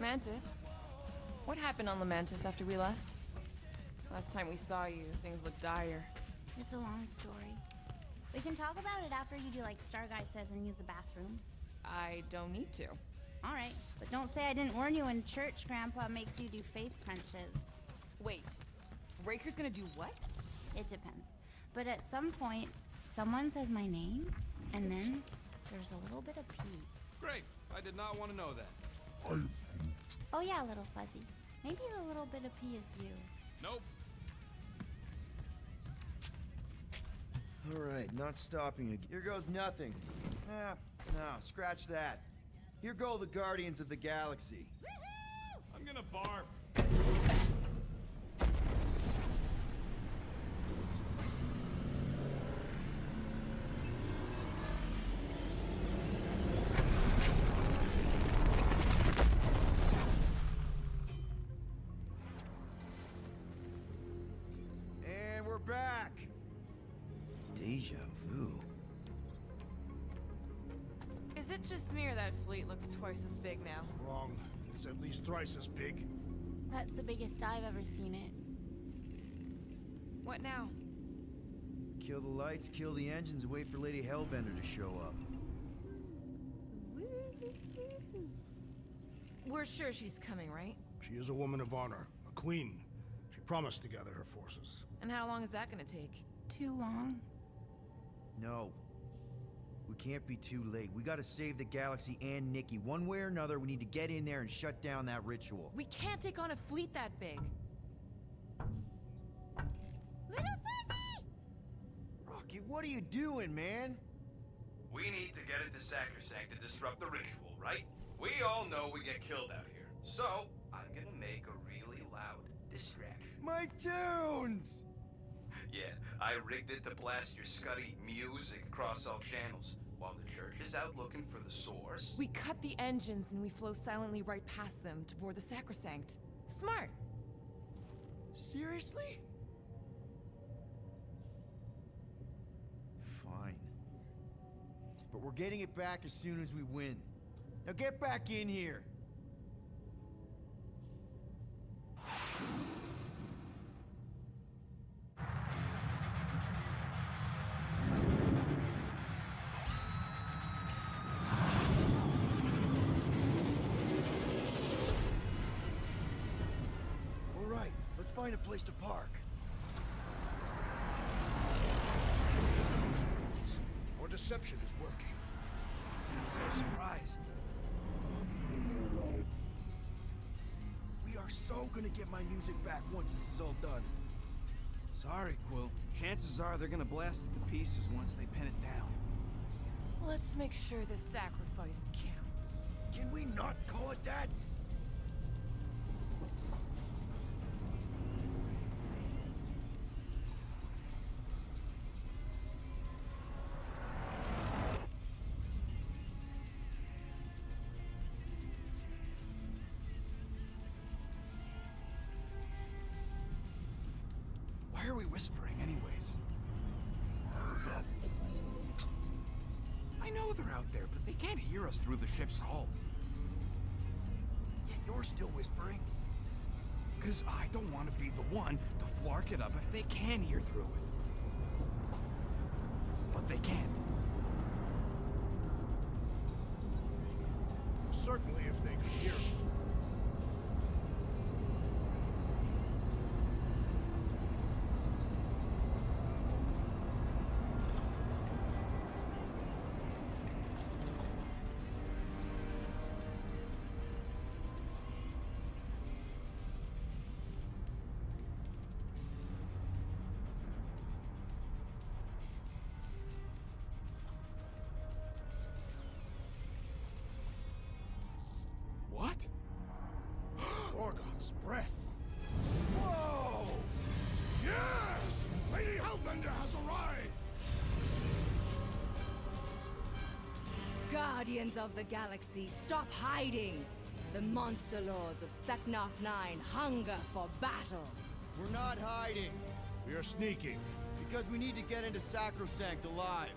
Mantis? What happened on the Mantis after we left? Last time we saw you, things looked dire. It's a long story. We can talk about it after you do like Star Guy says and use the bathroom. I don't need to. Alright, but don't say I didn't warn you in church Grandpa makes you do faith crunches. Wait, Raker's gonna do what? It depends. But at some point, someone says my name, and then there's a little bit of pee. Great. I did not want to know that. Oh yeah, little fuzzy. Maybe the little bit of pee is you. Nope. Alright, not stopping again. Here goes nothing. No, scratch that. Here go the Guardians of the Galaxy. I'm gonna barf. And we're back. Deja vu. Is it just me or that fleet looks twice as big now? Wrong. It's at least thrice as big. That's the biggest I've ever seen it. What now? Kill the lights, kill the engines, and wait for Lady Hellbender to show up. We're sure she's coming, right? She is a woman of honor, a queen. She promised to gather her forces. And how long is that gonna take? Too long. No. We can't be too late. We gotta save the galaxy and Nikki. One way or another, we need to get in there and shut down that ritual. We can't take on a fleet that big. Little fuzzy! Rocky, what are you doing, man? We need to get into Sacrosanct to disrupt the ritual, right? We all know we get killed out here. So, I'm gonna make a really loud distraction. My tunes! Yeah, I rigged it to blast your scuddy music across all channels, while the church is out looking for the source. We cut the engines and we flow silently right past them to board the Sacrosanct. Smart. Seriously? Fine. But we're getting it back as soon as we win. Now get back in here! All right, let's find a place to park. Look at those boys. Our deception is working. Don't sound so surprised. We are so gonna get my music back once this is all done. Sorry, Quill. Chances are they're gonna blast it to pieces once they pin it down. Let's make sure this sacrifice counts. Can we not call it that? Why are we whispering anyways? I know they're out there, but they can't hear us through the ship's hull. Yet you're still whispering. Because I don't want to be the one to flark it up if they can hear through it. But they can't. Certainly if they could hear us. What? Orgoth's breath. Whoa! Yes! Lady Hellbender has arrived! Guardians of the Galaxy, stop hiding! The monster lords of Seknarf 9 hunger for battle. We're not hiding. We are sneaking. Because we need to get into Sacrosanct alive.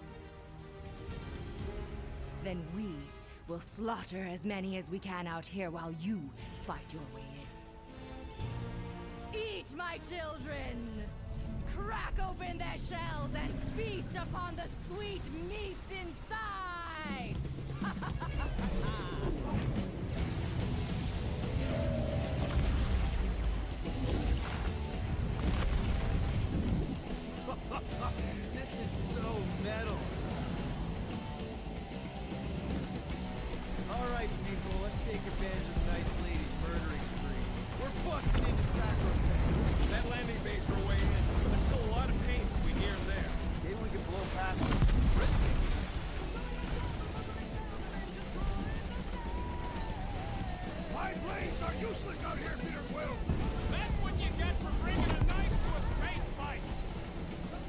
Then we We'll slaughter as many as we can out here while you fight your way in. Eat, my children! Crack open their shells and feast upon the sweet meats inside! This is so metal. All right, people, let's take advantage of the nice lady's murdering spree. We're busting into Sacrosanct. That landing base we're way in. There's still a lot of paint between here and there. Maybe we can blow past them. Risky. My blades are useless out here, Peter Quill! That's what you get for bringing a knife to a space fight.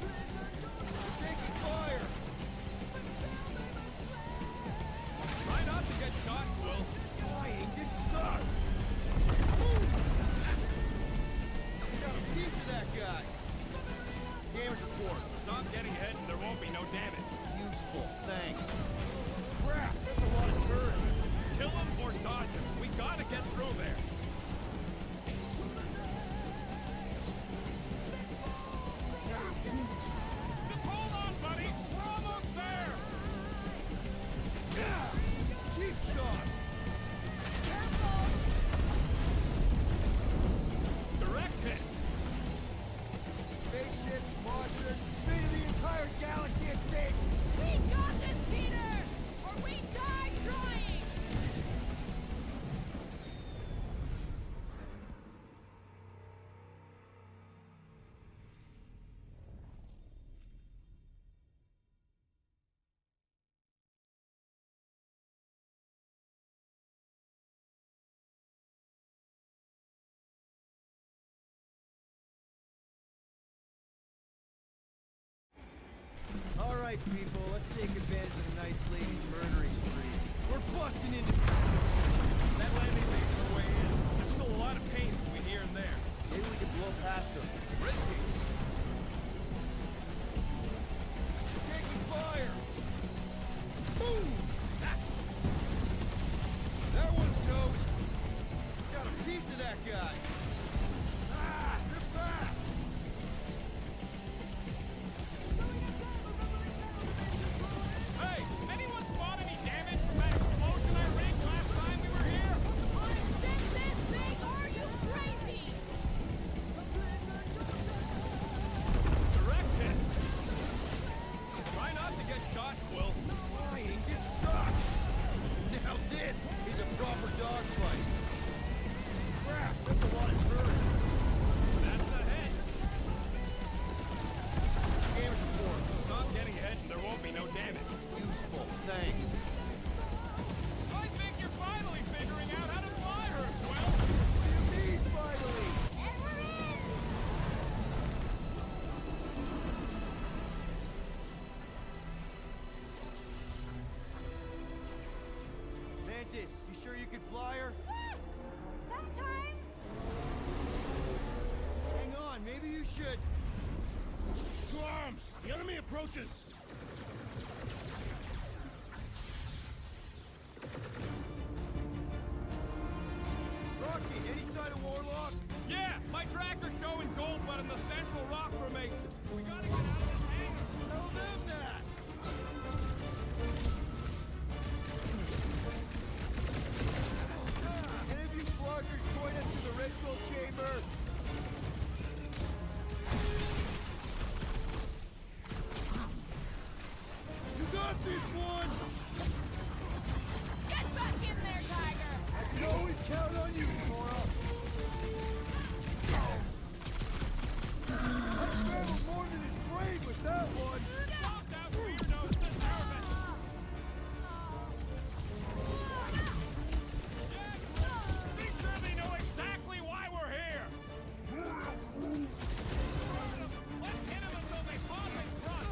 We're taking fire. Try not to get shot, Quill. Flying, this sucks. We got a piece of that guy. Damage report. Stop getting ahead and there won't be no damage. Useful, thanks. Crap, that's a lot of turrets. Kill him or dodge him. We gotta get through there. Just hold on, buddy. We're almost there. Yeah! Cheap shot. Direct hit. Spaceships, monsters, fate of the entire galaxy at stake. We got this, Peter! Or we die trying! All right, people, let's take advantage of the nice lady's murdering spree. We're busting into Sacrosanct. That landing base we're way in. There's still a lot of paint between here and there. Maybe we can blow past them. Risky. We're taking fire. Boom! That one's toast. Got a piece of that guy. Ah, they're fast. Hey, anyone spot any damage from that explosion I rigged last time we were here? On a ship this big, are you crazy? Direct hits. Try not to get shot, Quill. Flying, this sucks. Now this is a proper dogfight. Crap, that's a lot of turrets. That's a hit. Damage report. Stop getting ahead and there won't be no damage. Useful, thanks. I think you're finally figuring out how to fly her, Quill. What do you mean, finally? And we're in! Mantis, you sure you can fly her? Yes! Sometimes. Hang on, maybe you should. To arms! The enemy approaches! Rocky, any sign of Warlock? Yeah, my tracker's showing gold blood in the central rock formation. We gotta get out of this hangar. Tell them that! Any of you floggers point us to the ritual chamber? You got this one! Get back in there, Tiger! I can always count on you, Cora! I scrambled more than his brain with that one! Pop that weirdos deserve it. Be sure they know exactly why we're here. Let's hit them until they pop in front.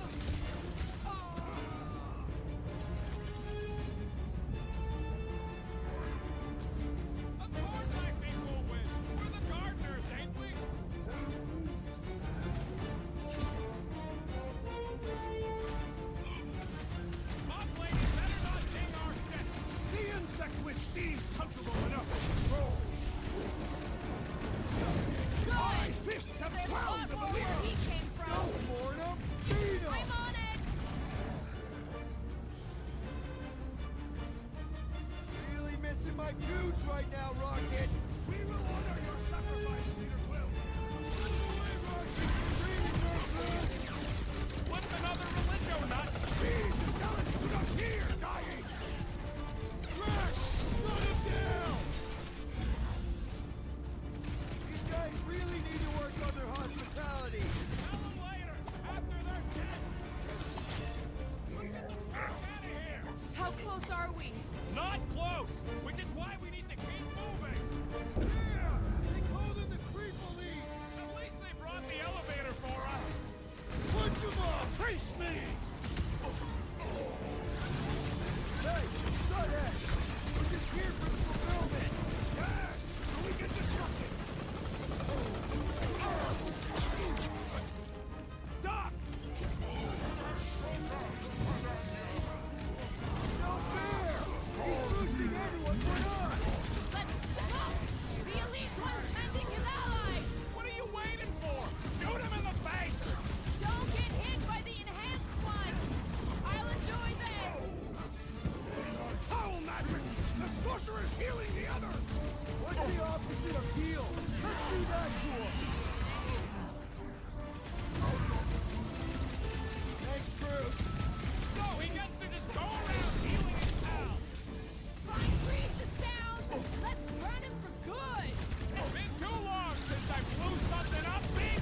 right now, Rocket! We will honor your sacrifice, Peter Quill. What's another religio nut? These zealots do not fear dying. Drax, shut him down! These guys really need to work on their hospitality. Tell them later, after they're dead. Get the fuck out of here! How close are we? Not close, which is why we need to keep moving. Yeah! They called in the creep elite! At least they brought the elevator for us. Punch him off! Face me! Hey, Stud-Head! We're just here for the fulfillment! Yes, so we get distracted. Doc! No fair! He's boosting everyone but us! Let's stop! The elite one's mending his allies! What are you waiting for? Shoot him in the face! Don't get hit by the enhanced one! I'll enjoy this! Foul magic! The sorcerer's healing the others! What's the opposite of heal? Let's do that to him! Thanks, Groot! So he gets to just go around healing his pals. Fine priest is down! Let's burn him for good! It's been too long since I blew something up big.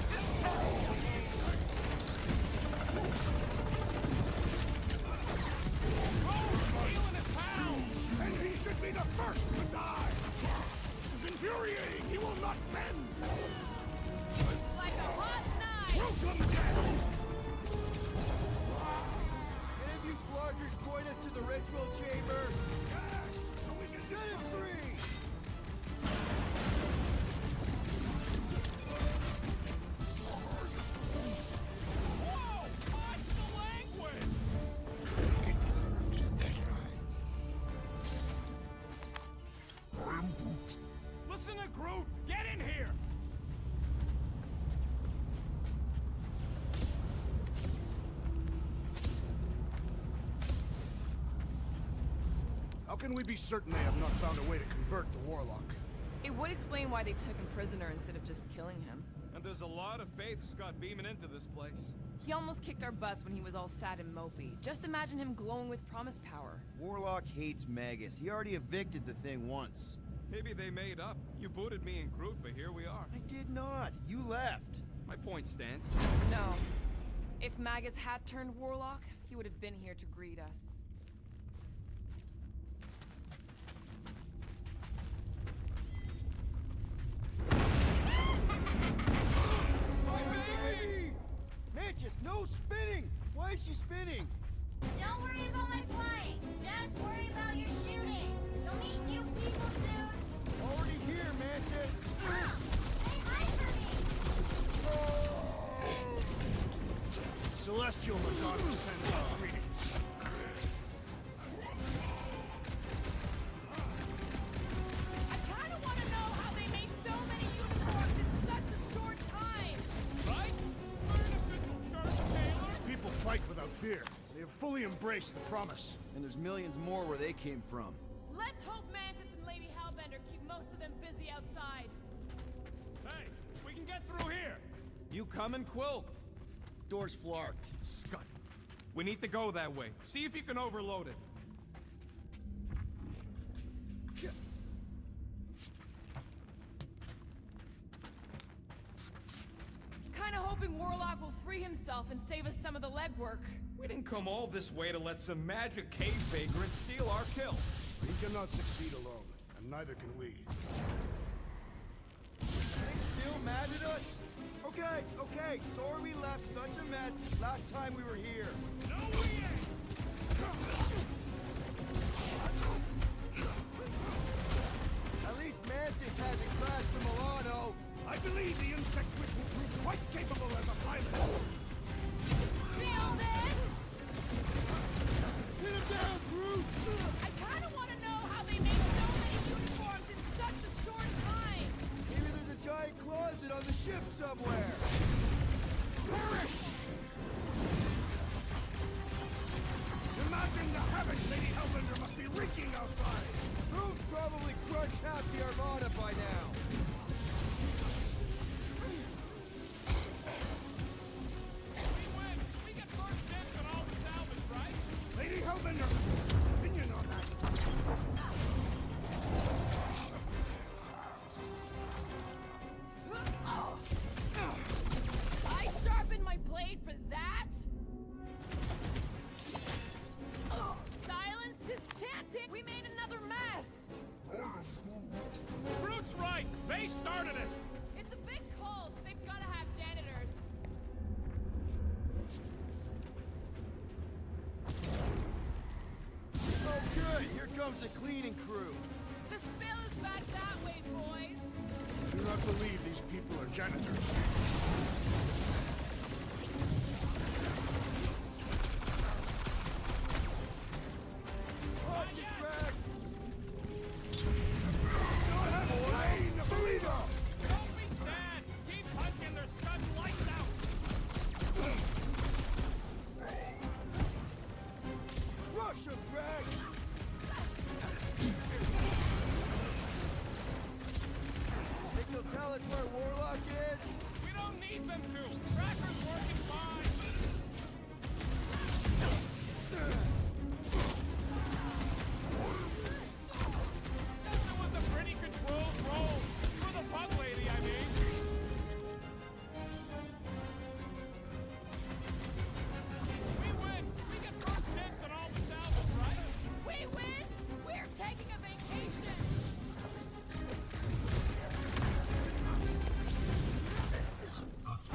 Oh, healing his pals. And he should be the first to die! This is infuriating! He will not bend! Like a hot knife! Welcome, death! Any of you floggers point us to the ritual chamber? Yes, so we can Set him free! Whoa, watch the language. Listen to Groot. Get in here. How can we be certain they have not found a way to convert the Warlock? It would explain why they took him prisoner instead of just killing him. And there's a lot of faiths got beaming into this place. He almost kicked our butts when he was all sad and mopey. Just imagine him glowing with promise power. Warlock hates Magus. He already evicted the thing once. Maybe they made up. You booted me and Groot, but here we are. I did not. You left. My point stands. No. If Magus had turned Warlock, he would have been here to greet us. My baby! Mantis, no spinning! Why is she spinning? Don't worry about my flying. Just worry about your shooting. They'll meet new people soon. Already here, Mantis! Mom, say hi for me. Celestial Madonna sends out greetings. I kinda wanna know how they made so many uniforms in such a short time! Right? We're an official church, Taylor. These people fight without fear. They have fully embraced the promise. And there's millions more where they came from. Let's hope Mantis and Lady Hellbender keep most of them busy outside. Hey, we can get through here. You coming, Quill? Door's flarked. Scud. We need to go that way. See if you can overload it. Kinda hoping Warlock will free himself and save us some of the legwork. We didn't come all this way to let some magic cave vagrant steal our kill. We cannot succeed alone, and neither can we. Are they still mad at us? Okay, sorry we left such a mess last time we were here. No, we ain't! At least Mantis hasn't crashed the Milano. I believe the insect witch will prove quite capable as a pilot. Feel this? Hit him down, Groot! I kinda wanna know how they made so many uniforms in such a short time! Maybe there's a giant closet on the ship somewhere. Perish! Imagine the havoc Lady Hellbender must be wreaking outside. Groot probably crunched half comes the cleaning crew. The spill is back that way, boys. I do not believe these people are janitors. Watch it, Drax! I have slain the believer! Don't be sad! Keep punching their scud lights out! Rush him, Drax! Think they'll tell us where Warlock is? We don't need them to! Tracker's working fine! That was a pretty controlled roll! For the pug lady, I mean! We win! We get first dibs on all the salvage, right? We win! We're taking a vacation!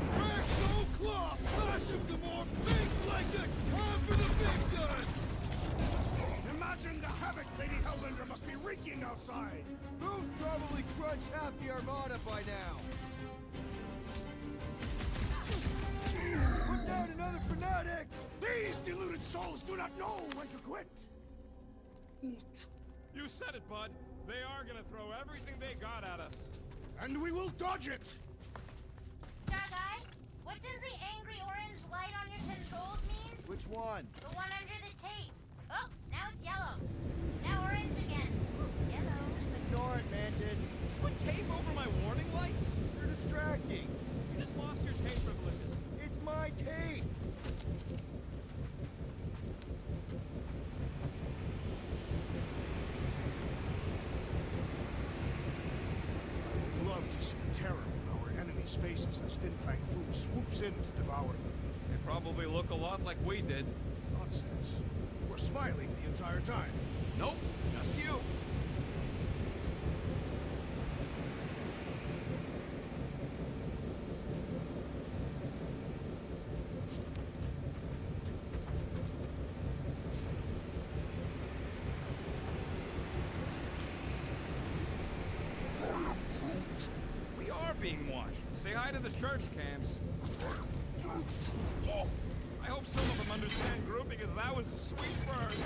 Drax, no claw! Slash him to more big blanket! Time for the big guns! Imagine the havoc Lady Hellbender must be wreaking outside! Who's probably crunched half the armada by now? Put down another fanatic! These deluded souls do not know when to quit! Eat. You said it, bud. They are gonna throw everything they got at us. And we will dodge it! Star Guy, what does the angry orange light on your controls mean? Which one? The one under the tape. Oh, now it's yellow. Now orange again. Ooh, yellow. Just ignore it, Mantis. Put tape over my warning lights? They're distracting. You just lost your tape privileges. It's my tape! I would love to see the terror in our enemies' faces as Fin Fang Foom swoops in to devour them. They probably look a lot like we did. Nonsense. We're smiling the entire time. Nope, just you. We are being watched. Say hi to the church cams. I hope some of them understand grouping, because that was a sweet burn. Is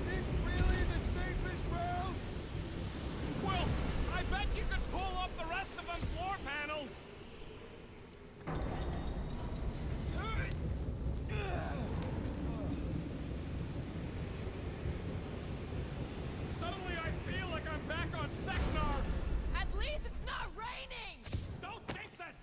this really the safest route? Well, I bet you could pull up the rest of them floor panels. Suddenly I feel like I'm back on Seknar. At least it's not raining! Don't jinx it!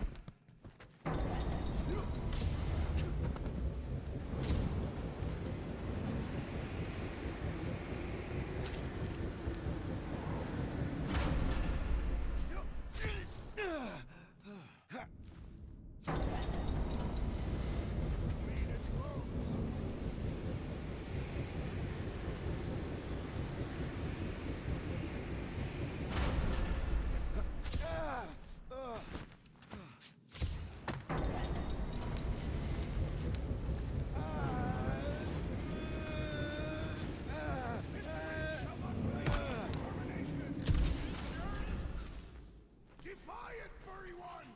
Defiant, furry one!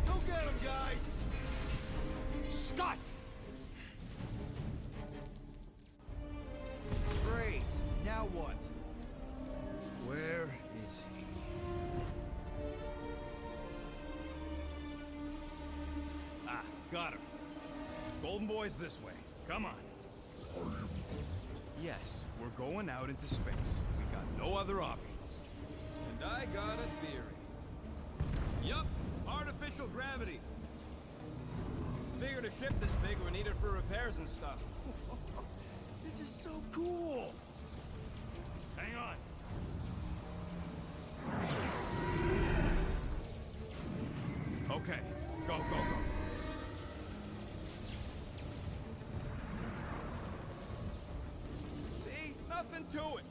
Go get him, guys! Scott! Great. Now what? Where is he? Ah, got him. Golden Boy's this way. Come on. Yes, we're going out into space. We got no other options. And I got a theory. Yup, artificial gravity. Figured a ship this big would need it for repairs and stuff. This is so cool. Hang on. Okay, go, go, go. See? Nothing to it.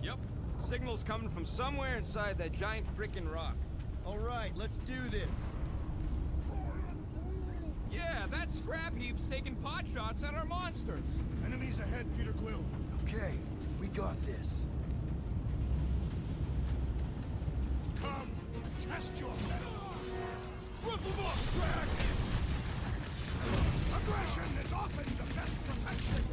Yep. Signal's coming from somewhere inside that giant frickin' rock. All right, let's do this. Yeah, that scrap heap's taking pot shots at our monsters. Enemies ahead, Peter Quill. Okay, we got this. Come, test your mettle. Rip them off, Drax! Aggression is often the best protection.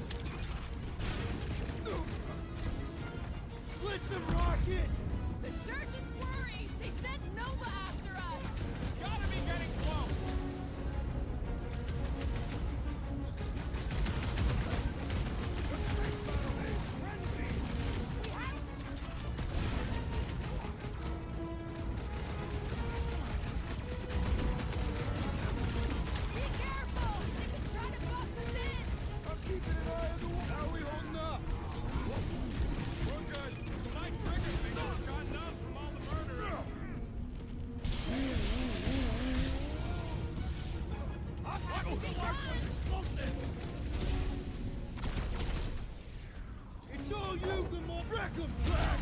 Blitz and rocket! The church is worried! They sent Nova after us! Gotta be getting close. The space battle is frenzied. We have... Be careful! They can try to box us in! I'm keeping an eye on the wall. How are we holding up? We're good. My trigger finger's got numb from all the murder. It's all you, Gamora. Wreck 'em, Drax!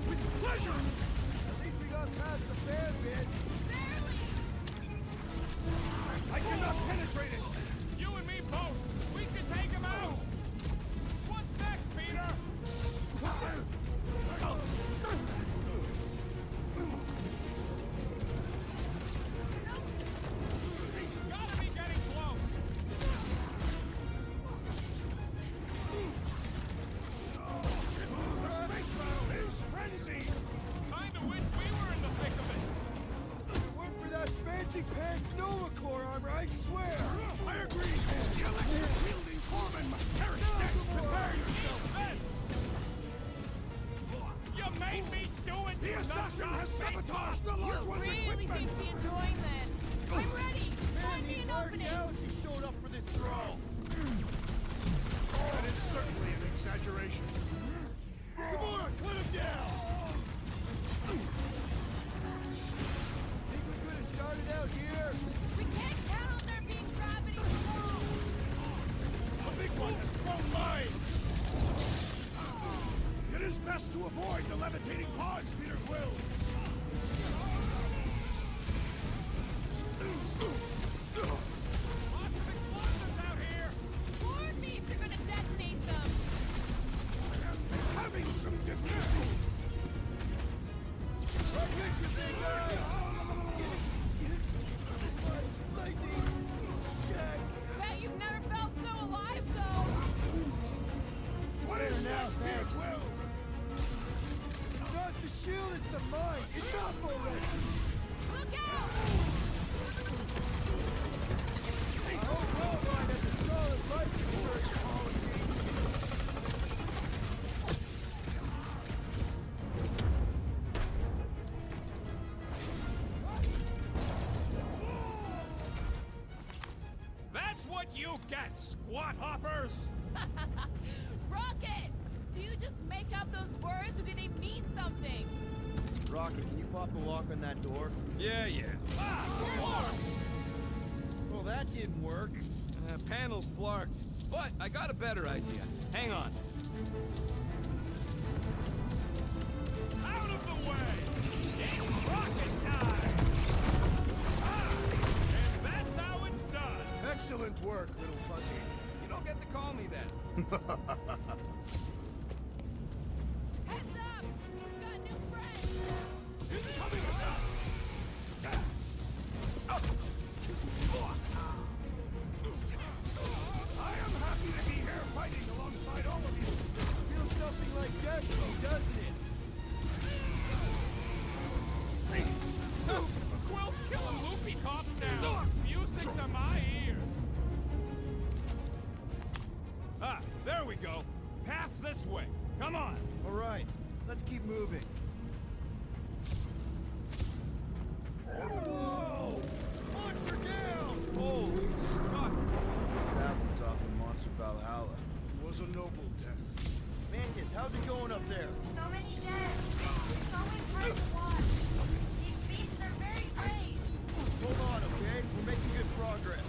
With pleasure! At least we got past the bear bit. Barely! I cannot penetrate it! You and me both. We can take him out. What's next, Peter? Gotta be getting close. The space battle is frenzied! Kinda wish we were in the thick of it. If it weren't for that fancy pants Nova Corps armor, I swear! I agree! The electric-wielding corpsman must perish next! Prepare yourself! This. You made me do it. The assassin has sabotaged the large You one's really equipment! seem to be enjoying this. I'm ready. Find me an opening. galaxy showed up for this brawl! That is certainly an exaggeration. Come on, cut him down! Think we could have started out here? We can't count on there being gravity below! The big one has thrown mine! It is best to avoid the levitating pods, Peter Quill! Lots of explosives out here. Warn me if you're gonna detonate them! I have been having some difficulty! Lightning! Shag! Bet you've never felt so alive, though. What is next, Peter Quill? It's not the shield, it's the mind. Enough already. Look out! I hope Worldwide has a solid life insurance policy. That's what you get, squat hoppers. Rocket! Do you just make up those words, or do they mean something? Rocket, can you pop the lock on that door? Yeah. Well, that didn't work. Panel's flarked. But I got a better idea. Hang on. Out of the way. It's rocket time. And that's how it's done. Excellent work, little fuzzy. You don't get to call me that. Heads up! We've got new friends! Incoming attack! I am happy to be here fighting alongside all of you. Feels something like destiny, doesn't it? path's this way. Come on. All right, let's keep moving. Whoa! Monster down! Holy Scott! Guess that one's off to Monster Valhalla. It was a noble death. Mantis, how's it going up there? So many dead. It's so hard to watch. These beasts are very brave. Hold on, okay? We're making good progress.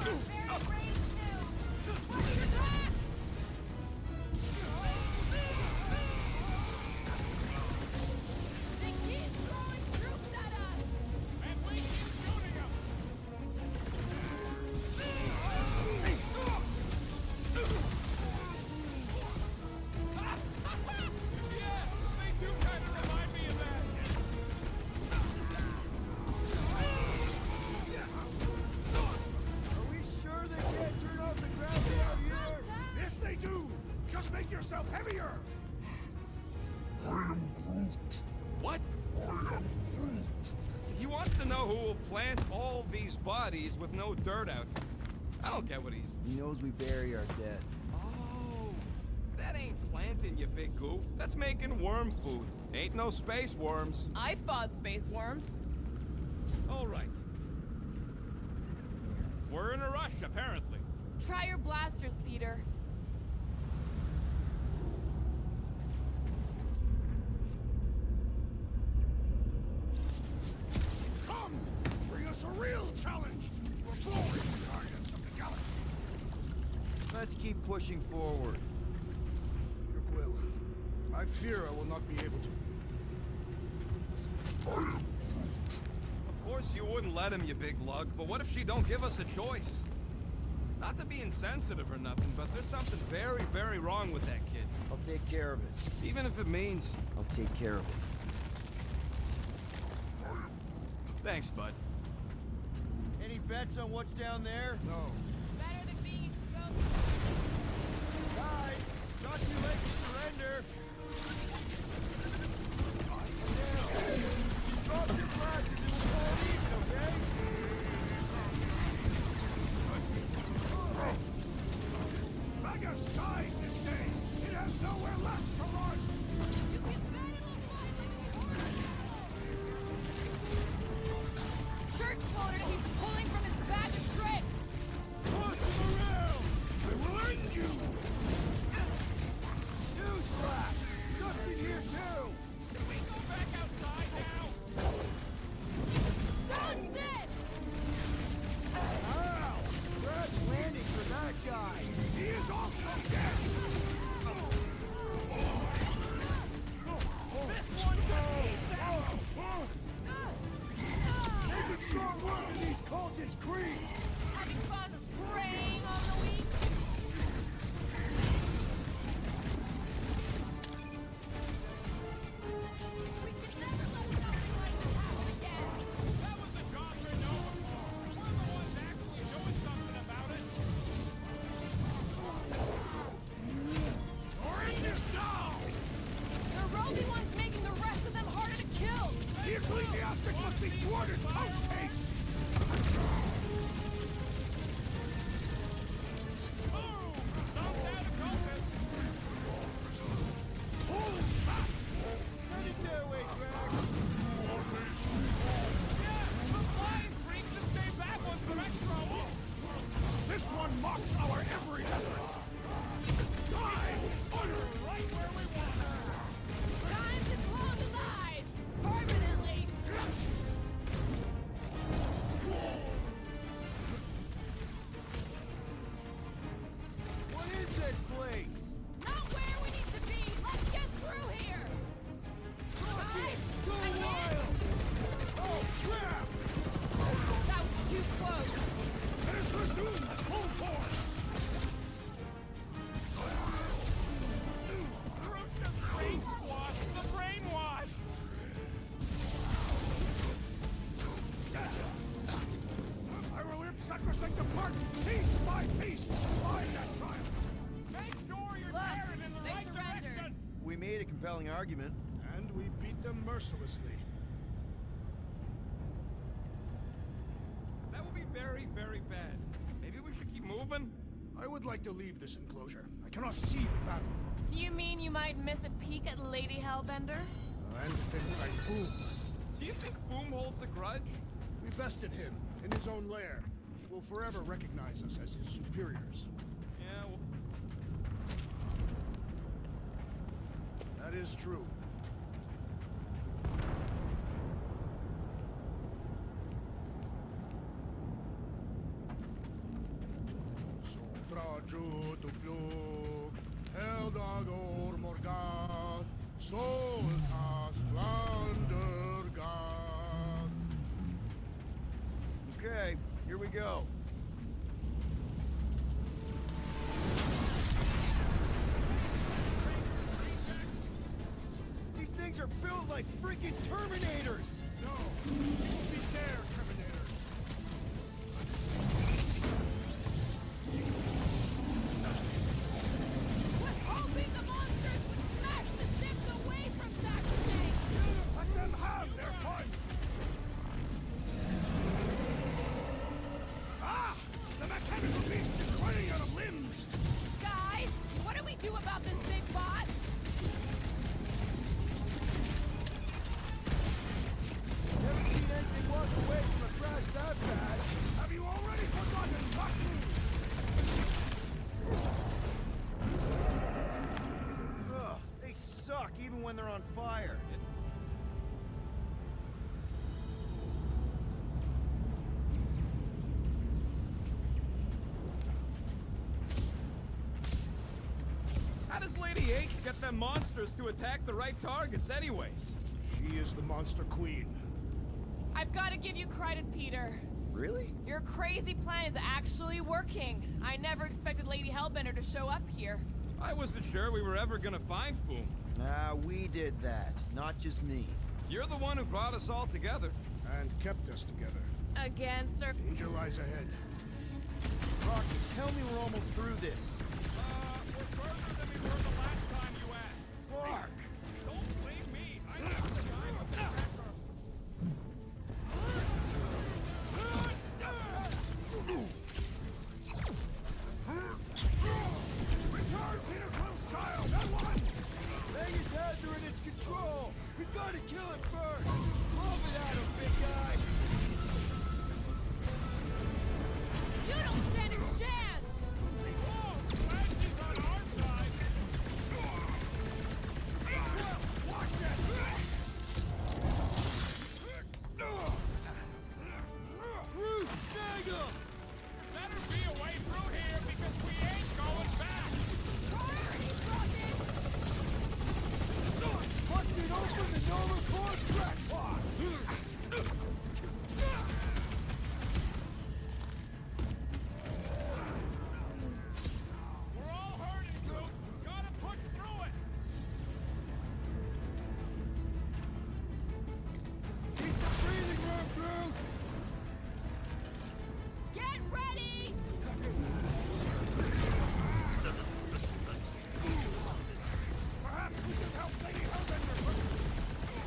They're very brave too. Watch your back! They keep throwing troops at us! And we keep shooting them. Yeah, they do kind of remind me of that. Are we sure they can't turn off the gravity out here? If they do, just make yourself heavier! What? He wants to know who will plant all these bodies with no dirt out. I don't get what he's... He knows we bury our dead. Oh, that ain't planting, you big goof. That's making worm food. Ain't no space worms. I fought space worms. All right. We're in a rush, apparently. Try your blasters, Peter. Come! Bring us a real challenge! We're boring, Guardians of the Galaxy. Let's keep pushing forward. Peter Quill, I fear I will not be able to. Of course you wouldn't let him, you big lug, but what if she don't give us a choice? Not to be insensitive or nothing, but there's something very, very wrong with that kid. I'll take care of it. Even if it means... I'll take care of it. Thanks, bud. Any bets on what's down there? No. Better than being exposed. Guys, it's not too late to surrender. Drop your glasses and we'll call it even, okay? Magus dies this day! It has nowhere left to run! You can bet it'll fight like a horse! Church told her to be pulling from its bag of tricks. Toss him around! I will end you! Newsflash! Sucks in here too! Can we go back outside now? Dodge this! Ow! Crash landing for that guy! He is also dead! Making short work of these cultist creeps! Having fun preying on the weak. We can never let something like this happen again! That was the job they're known for. We're the ones actually doing something about it. Or end this now! The roving one's making the rest of them harder to kill. The ecclesiastic must be thwarted post-haste! Boom! Some out of compass. Hold back! Send it their way, Drax! Yeah, the flying freak just stay back on some extra oomph. This one mocks our every effort! Die! Utter! Right where we want her. Time to close his eyes permanently. What is this place? Not where we need to be. Let's get through here. Guys, Go wild! Oh, crap! that was too close. Let us resume full force! Just brain squash, the brainwash. I will rip sacrosanct apart, piece by piece, by that child! Make sure you're Look, tearing in the they right surrendered. direction. We made a compelling argument. And we beat them mercilessly. That would be very, very bad. Maybe we should keep moving? I would like to leave this enclosure. I cannot see the battle. You mean you might miss a peek at Lady Hellbender? And things like food. Do you think Foom holds a grudge? We bested him in his own lair. He will forever recognize us as his superiors. Yeah, well, That is true. Soltraju tu plug, Heldagor Morgath, Soltath Flandergath. Okay, here we go. These things are built like freaking Terminators! No, we'll be there, Terminators. Was hoping the monsters would smash the ships away from Saturday! Let them have their fun! Ah! The mechanical beast is running out of limbs! Guys, what do we do about this big bot? Never seen anything walk away from a crash that bad. Have you already forgotten Taku? Ugh, they suck even when they're on fire. how does Lady H get them monsters to attack the right targets anyways? She is the Monster Queen. I've got to give you credit, Peter. Really? Your crazy plan is actually working. I never expected Lady Hellbender to show up here. I wasn't sure we were ever gonna find Foom. Nah, we did that, not just me. You're the one who brought us all together. And kept us together. Again, sir. Danger lies ahead. Rocky, tell me we're almost through this. We're further than we were the last time you asked. Clark! Don't blame me. I was the guy with the tracker. Return Peter Quill's child at once! Vegas has her in its control! We've got to kill it first! Love it at him, big guy! You don't stand a chance! Whoa, glad she's on our side. Watch it! Root, snag him! Better be a way through here because we ain't going back. Priorities, Rocket! Busted open the Nova Corps crackpot! We're all hurting, Groot. Gotta push through it. Need some breathing room, Groot! Get ready! Perhaps we can help Lady Hellbender.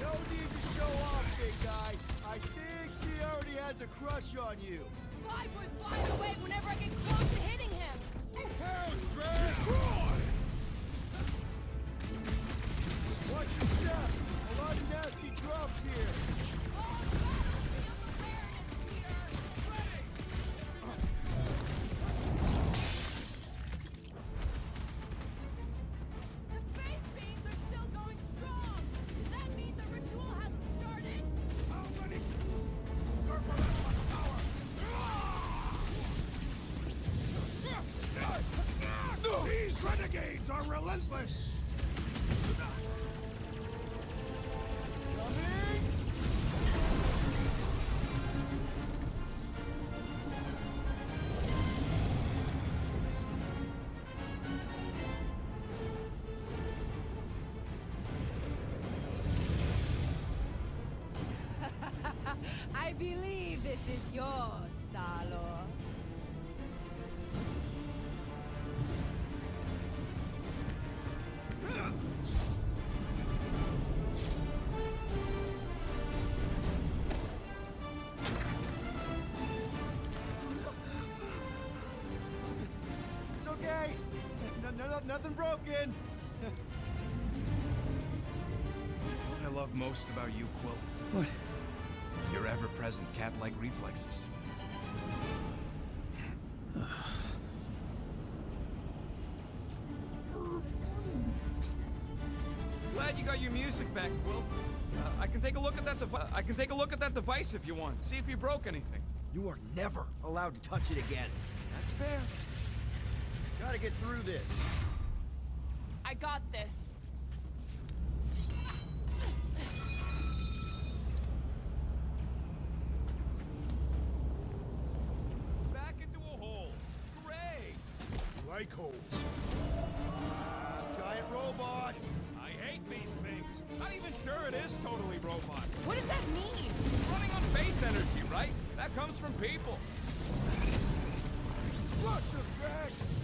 No need to show off, big guy. I think she already has a crush on you. Flyboy flies away whenever I get close to hitting him. Destroy! Watch your step. A lot of nasty drops here. All battlefield awareness, Peter! Ready. The faith beams are still going strong. Does that mean the ritual hasn't started? How many? Careful, that much power! These renegades are relentless! Coming! I believe this is yours, Star-Lord. It's okay. Nothing broken. love most about you, Quill? What? Your ever-present cat-like reflexes. Glad you got your music back, Quill. I can take a look at that device if you want. See if you broke anything. You are never allowed to touch it again. That's fair. Gotta get through this. I got this. Back into a hole. Great. Like holes. Giant robot! I hate these things. Not even sure it is totally robot. What does that mean? Running on faith energy, right? That comes from people. Rush of Drax!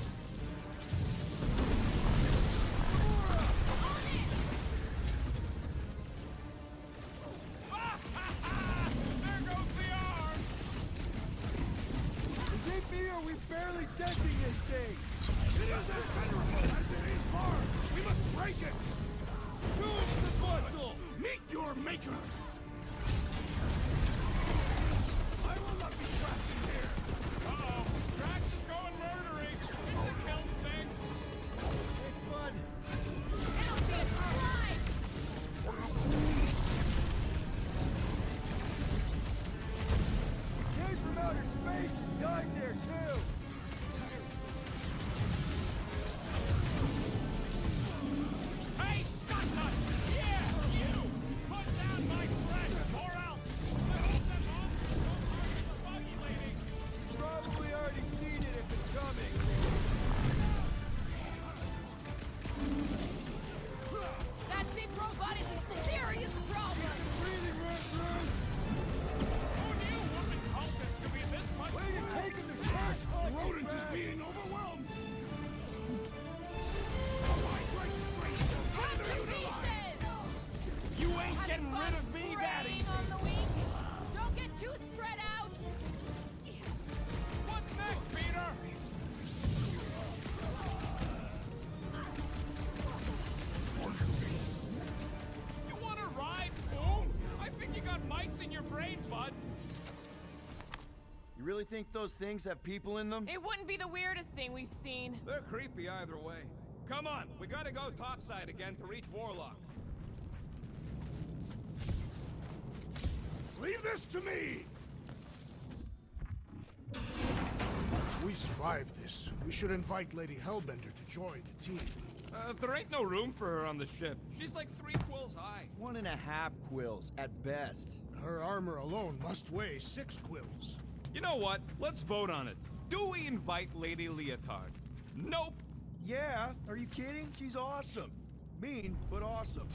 There goes the arm! Is it me or are we barely denting this thing? It is as venerable as it is hard! We must break it! Choose the muscle! Meet your maker! I will not be trapped in here! Uh-oh, Drax is going murdery. It's a kill thing. Thanks, bud. It'll be a slide! Came from outer space and died there too! Hey, Scottson! Yeah, you! Put down my friend, or else! I hope that monster won't harm the buggy lady. Probably already seen it if it's coming. That big robot is a serious problem. Really, Red Who knew woman cultists could be this much Way to worse? take him to church, Rodent is being overwhelmed! My great strength Cut to underutilized! pieces! You ain't Having getting fun rid of me that preying easy! on the weak? Don't get too spread out. What's next, Peter? You want to ride, boom? I think you got mites in your brain, bud. You really think those things have people in them? It wouldn't be the weirdest thing we've seen. They're creepy either way. Come on, we gotta go topside again to reach Warlock. Leave this to me! If we survive this, we should invite Lady Hellbender to join the team. There ain't no room for her on the ship. She's like 3 quills high. 1.5 quills, at best. Her armor alone must weigh 6 quills. You know what? Let's vote on it. Do we invite Lady Leotard? Nope. Yeah, are you kidding? She's awesome. Mean, but awesome.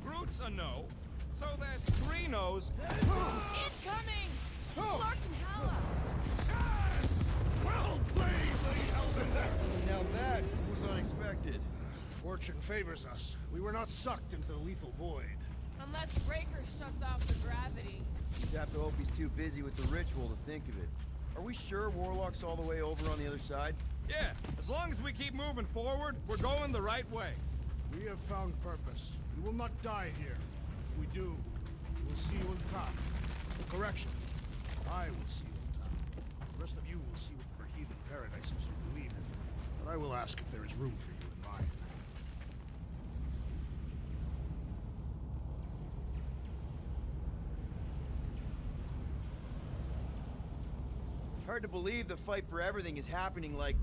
Groot's a no. So that's 3 no's. Incoming! Clark and Hala! Yes! Well played, Lady Hellbender! Now that was unexpected. Fortune favors us. We were not sucked into the lethal void. Unless Breaker shuts off the gravity. Just have to hope he's too busy with the ritual to think of it. Are we sure Warlock's all the way over on the other side? Yeah, as long as we keep moving forward, we're going the right way. We have found purpose. We will not die here. If we do, we will see you on top. Correction. I will see you on top. The rest of you will see whatever heathen paradises you believe in. But I will ask if there is room for you in mine. Hard to believe the fight for everything is happening, like,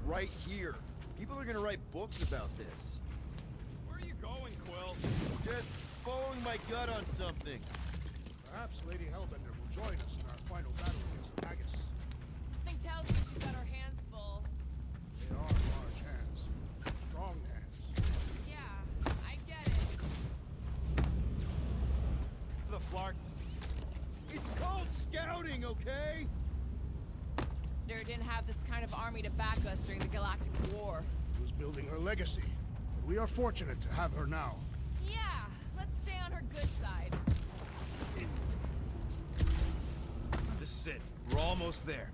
right here. People are gonna write books about this. Where are you going, Quill? Just following my gut on something. Perhaps Lady Hellbender will join us in our final battle against Haggis. Something tells me she's got her hands full. They are large hands. Strong hands. Yeah, I get it. The Flark. It's called scouting, okay? There didn't have this kind of army to back us during the Galactic War. She was building her legacy. But we are fortunate to have her now. Yeah, let's stay on her good side. This is it. We're almost there.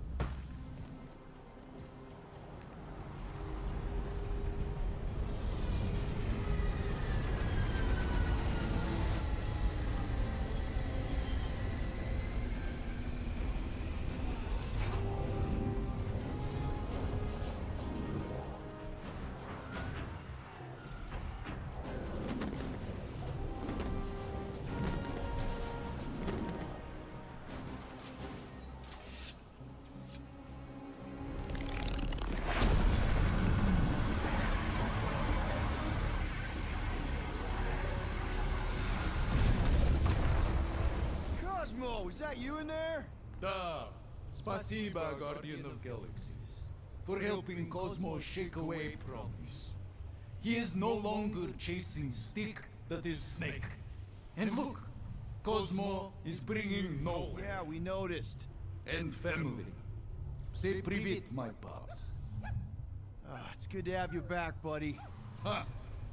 Cosmo, is that you in there? Da. Spasiba, Guardian of Galaxies, for helping Cosmo shake away promise. He is no longer chasing stick that is snake. And look, Cosmo is bringing nowhere. Yeah, we noticed. And family. Say privet, my pops. It's good to have you back, buddy. Ha!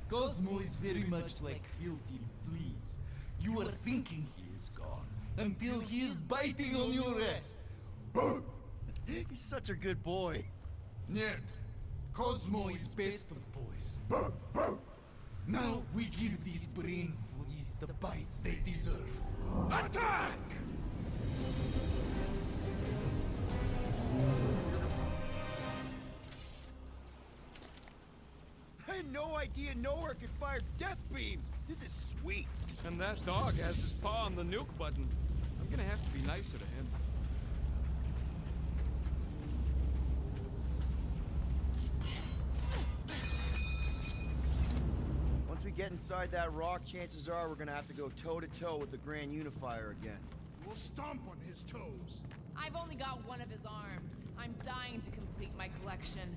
Cosmo is very much like filthy fleas. You are thinking he is gone until he is biting on your ass. He's such a good boy. Нет, Cosmo is best of boys. Now we give these brain fleas the bites they deserve. Attack! I had no idea nowhere could fire death beams. This is sweet. And that dog has his paw on the nuke button. I'm gonna have to be nicer to him. Once we get inside that rock, chances are we're gonna have to go toe-to-toe with the Grand Unifier again. We'll stomp on his toes. I've only got one of his arms. I'm dying to complete my collection.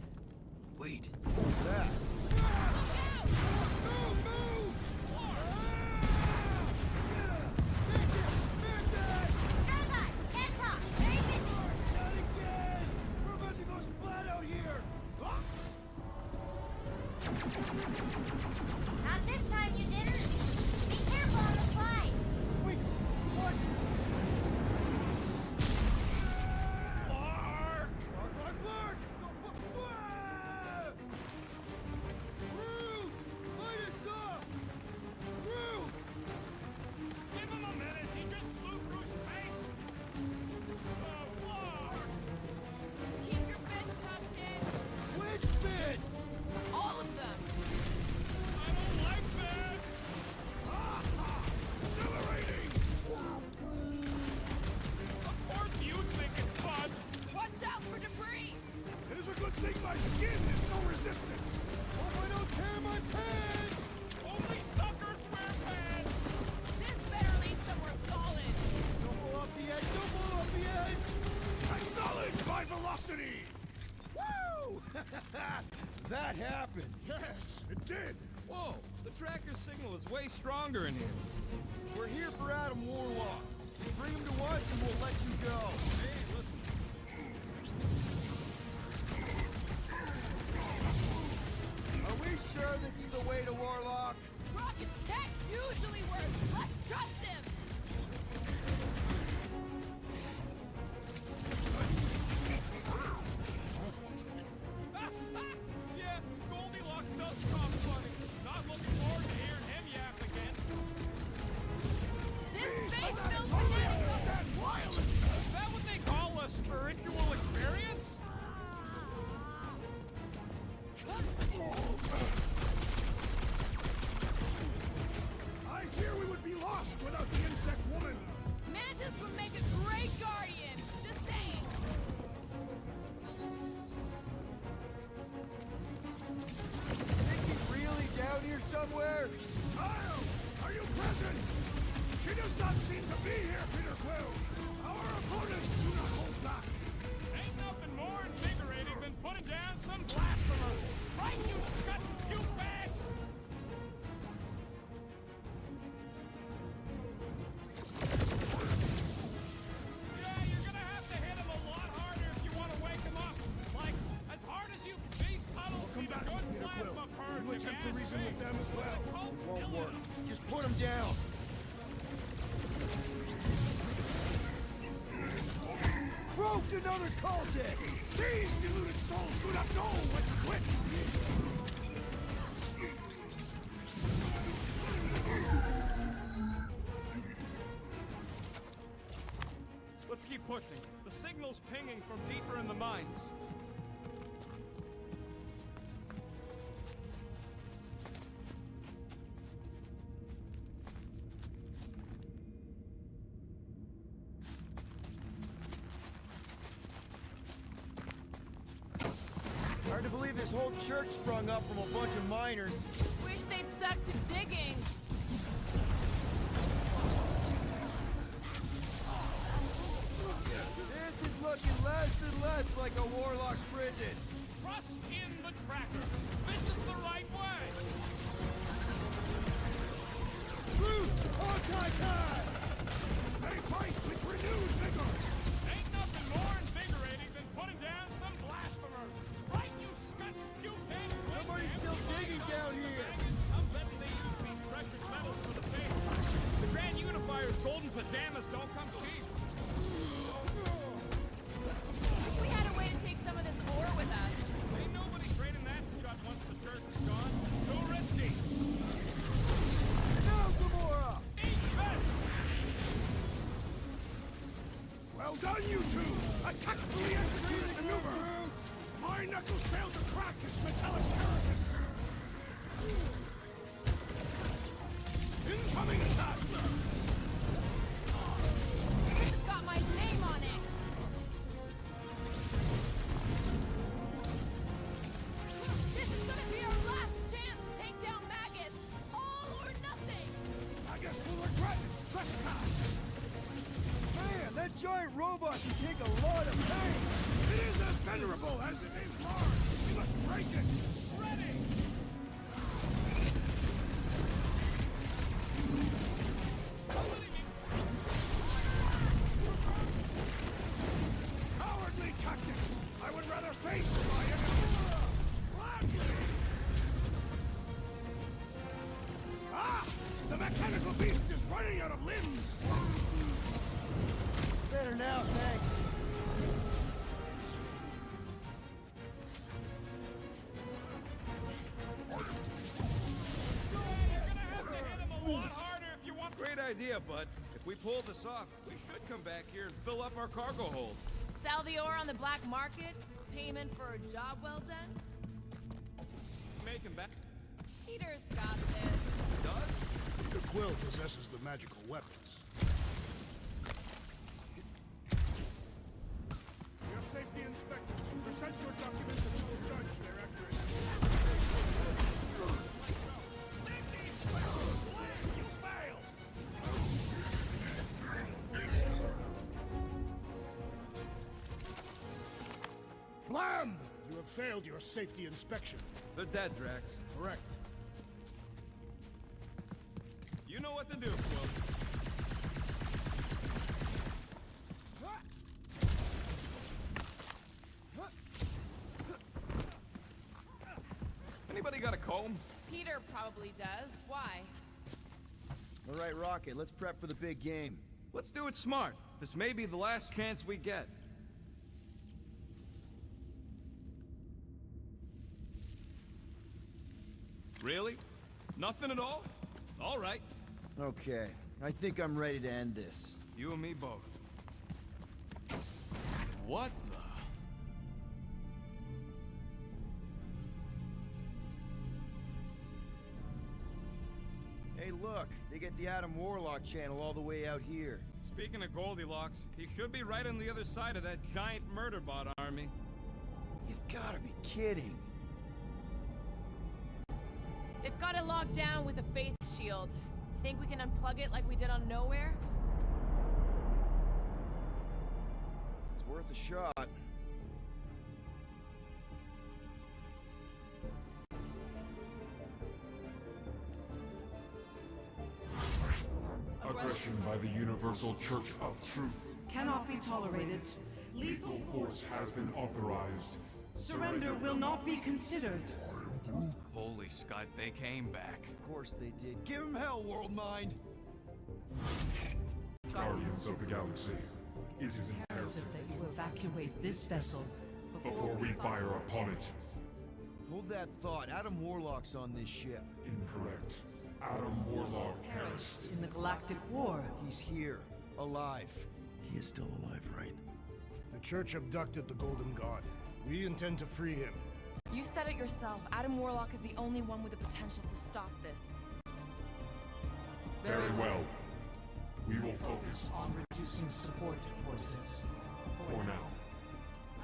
Wait, what's that? We're about to go splat out here! Not this time, you didn't. Be careful on the slide. Wait, what? Clark! Clark! Root! Light us up! Root! Give him a minute, he just flew through space! Clark! Keep your bits tucked in. Which bits? All of them. I don't like this! Accelerating! Of course you think it's fun! Watch out for debris. It is a good thing my skin is so resistant. Hope I don't tear my pants! Only suckers wear pants! This better lead somewhere solid. Don't blow up the edge! Don't blow up the edge! Acknowledge my velocity! Woo! That happened! Yes, it did. Whoa, the tracker signal is way stronger in here. We're here for Adam Warlock. Bring him to us and we'll let you go. Hey, listen. Are we sure this is the way to Warlock? Rocket's tech usually works. Let's trust him. Yeah, Goldilocks does talk funny. Not looking forward to hearing him yap again. This space feels kinetic. Is that what they call a spiritual experience? I fear we would be lost without the insect woman. Mantis would make a great guardian. Just saying. Nikki really down here somewhere? Kyle, are you present? She does not seem to be here, Peter Quill. Our opponents do not hold back. Ain't nothing more invigorating than putting down some blasphemers. Right, you shut puke bags! Yeah, you're gonna have to hit him a lot harder if you want to wake him up. Like, as hard as you can be subtle, Come be the back, good Peter Quill. plasma purge You attempt to again. reason with them as well. It won't work. Just put him down. Proved another cultist! These deluded souls do not know what to quit. Let's keep pushing. The signal's pinging from deeper in the mines. Hard to believe this whole church sprung up from a bunch of miners. Wish they'd stuck to digging. This is looking less and less like a warlock prison. Trust in the tracker. This is the right way. They fight with renewed vigor! Ain't nothing more invigorating than putting down some blasphemers. Right, you scut pupain? Somebody's still digging down here. I'm betting they use these precious metals for the faith. The Grand Unifier's golden pajamas don't come cheap. Wish we had a way to take some of this ore with us. Ain't nobody trading that scut once the church is gone. Too risky. Now, Gamora! Eat this! Well done, you two! A tactfully executed maneuver! My knuckles failed to crack his metallic carapace! Incoming attack! This has got my name on it. This is gonna be our last chance to take down maggots. All or nothing. I guess we'll regret its trespass! Man, that giant robot can take a lot of pain! It is as venerable as it is large! We must break it! Ready! Cowardly tactics! I would rather face my enemy! Ah! The mechanical beast is running out of limbs! Better now, thanks. Great idea, bud. If we pull this off, we should come back here and fill up our cargo hold. Sell the ore on the black market? Payment for a job well done? Make him back. Peter's got this. Does? Peter Quill possesses the magical weapons. Your safety inspectors, present your documents and we will judge their accuracy. Safety inspector! You failed! Blam! You have failed your safety inspection. They're dead, Drax. Correct. You know what to do, Quill. Anybody got a comb? Peter probably does. Why? All right, Rocket, let's prep for the big game. Let's do it smart. This may be the last chance we get. Really? Nothing at all? All right. Okay, I think I'm ready to end this. You and me both. What the? Hey, look, they get the Adam Warlock channel all the way out here. Speaking of Goldilocks, he should be right on the other side of that giant murder bot army. You've gotta be kidding. They've got it locked down with a faith shield. Think we can unplug it like we did on Nowhere? It's worth a shot. Aggression by the Universal Church of Truth. Cannot be tolerated. Lethal force has been authorized. Surrender will not be considered. Holy Scott, they came back. Of course they did. Give him hell, World Mind! Guardians of the Galaxy, it is imperative That you evacuate this vessel before we fire upon it. Hold that thought. Adam Warlock's on this ship. Incorrect. Adam Warlock perished. in the Galactic War. He's here, alive. He is still alive, right? The Church abducted the Golden God. We intend to free him. You said it yourself. Adam Warlock is the only one with the potential to stop this. Very well. We will focus On reducing support forces. for now.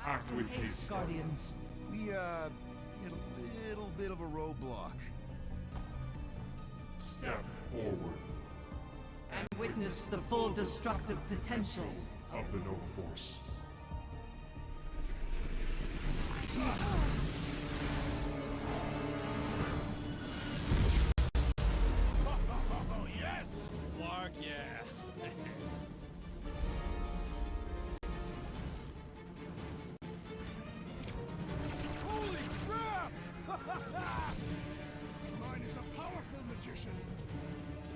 Act with haste, Guardians. We, hit a little bit of a roadblock. Step forward And witness the full destructive potential. of the Nova Force. Oh, yes! Flark, yeah. Holy crap! Mine is a powerful magician.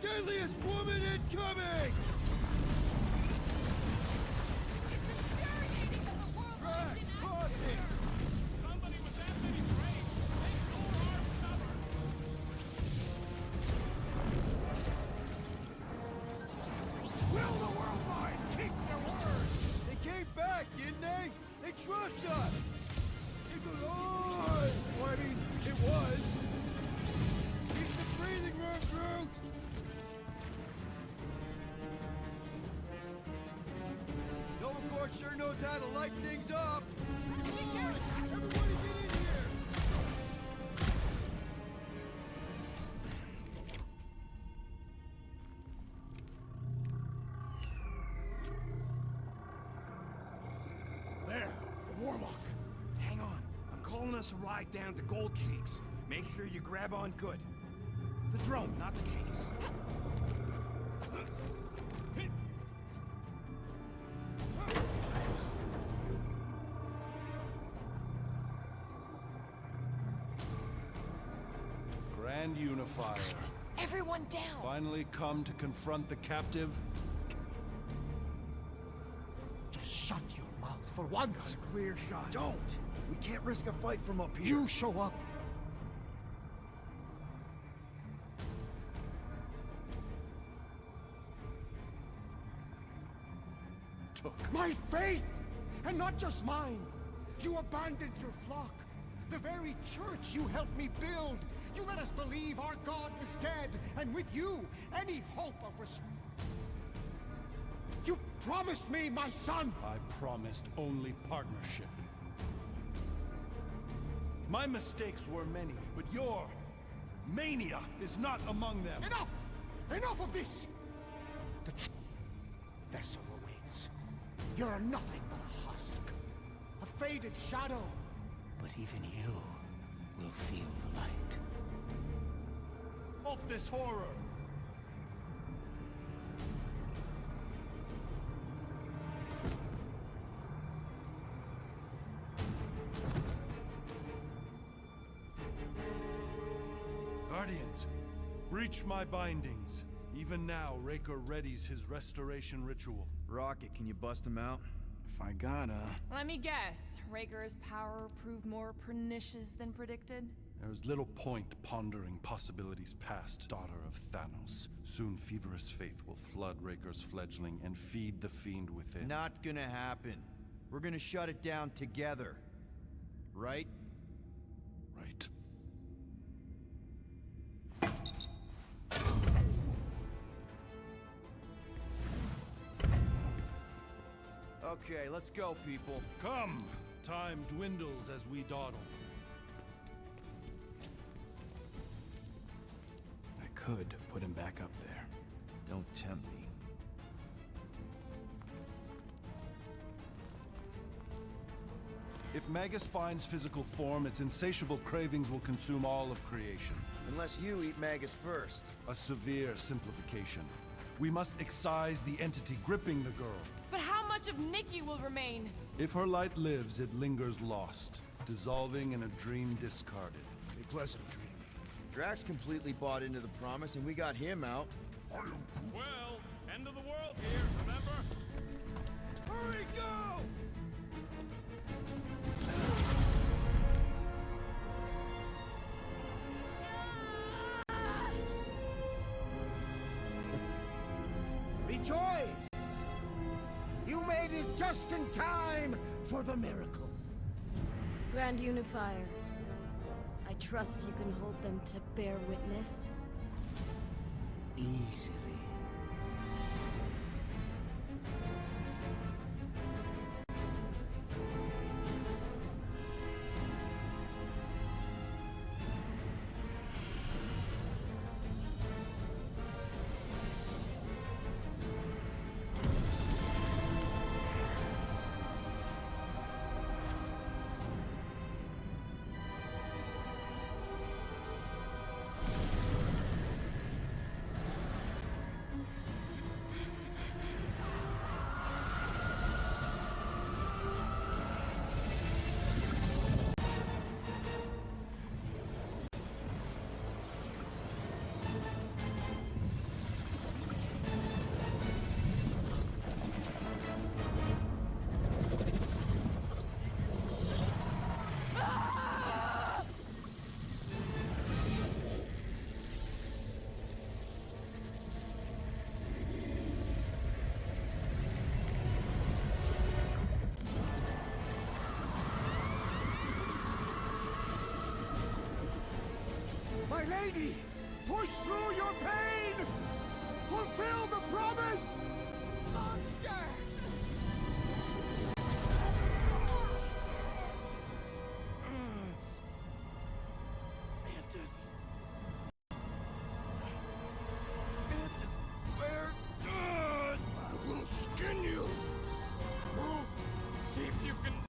Deadliest woman incoming! Drax, tossing! Somebody with that many traits, make your heart stubborn. Will the world mind keep their word? They came back, didn't they? They trust us! It's a lie! Well, I mean, it was. Keep some breathing room, Groot! Nova Corps sure knows how to light things up! Everybody get in here! There, the warlock. Hang on. I'm calling us a ride down to Gold Cheeks. Make sure you grab on good. The drone, not the cheeks. Grand Unifier. Everyone down! Finally come to confront the captive. Just shut your mouth for once. Clear shot. Don't! We can't risk a fight from up here. You show up. Took. My faith! And not just mine. You abandoned your flock. The very church you helped me build. You let us believe our God was dead, and with you, any hope of You promised me my son! I promised only partnership. My mistakes were many, but your mania is not among them. Enough! Enough of this! The vessel awaits. You're nothing but a husk. A faded shadow. But even you will feel the light. Halt this horror! Guardians, breach my bindings. Even now, Raker readies his restoration ritual. Rocket, can you bust him out? If I gotta... Let me guess. Raker's power proved more pernicious than predicted? There is little point pondering possibilities past, daughter of Thanos. Soon feverous faith will flood Raker's fledgling and feed the fiend within. Not gonna happen. We're gonna shut it down together. Right? Right. Okay, let's go, people. Come! Time dwindles as we dawdle. I could put him back up there. Don't tempt me. If Magus finds physical form, its insatiable cravings will consume all of creation. Unless you eat Magus first. A severe simplification. We must excise the entity gripping the girl. But how much of Nikki will remain? If her light lives, it lingers lost, dissolving in a dream discarded. A pleasant dream. Drax completely bought into the promise, and we got him out. Well, end of the world here, remember? Hurry, go! Rejoice! You made it just in time for the miracle. Grand Unifier, I trust you can hold them to bear witness. Easily. mighty! Push through your pain! Fulfill the promise! Monster! Mantis. Mantis, we're good! I will skin you! See if you can